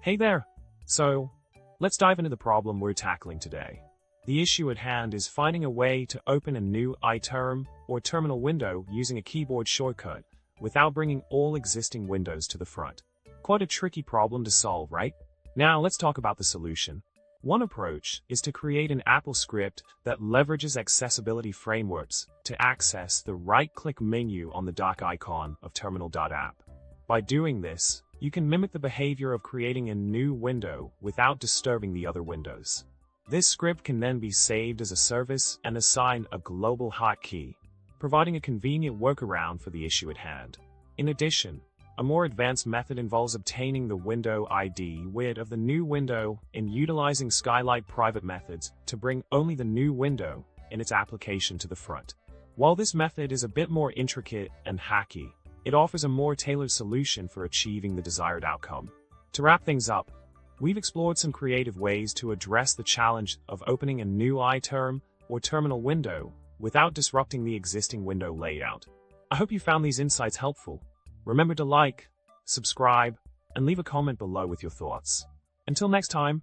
Hey there! So, let's dive into the problem we're tackling today. The issue at hand is finding a way to open a new iTerm or terminal window using a keyboard shortcut without bringing all existing windows to the front. Quite a tricky problem to solve, right? Now let's talk about the solution. One approach is to create an AppleScript that leverages accessibility frameworks to access the right-click menu on the dock icon of Terminal.app. By doing this, you can mimic the behavior of creating a new window without disturbing the other windows. This script can then be saved as a service and assigned a global hotkey, providing a convenient workaround for the issue at hand. In addition, a more advanced method involves obtaining the window ID (WID) of the new window and utilizing SkyLight private methods to bring only the new window and its application to the front. While this method is a bit more intricate and hacky, it offers a more tailored solution for achieving the desired outcome. To wrap things up, we've explored some creative ways to address the challenge of opening a new iTerm or terminal window without disrupting the existing window layout. I hope you found these insights helpful. Remember to like, subscribe, and leave a comment below with your thoughts. Until next time.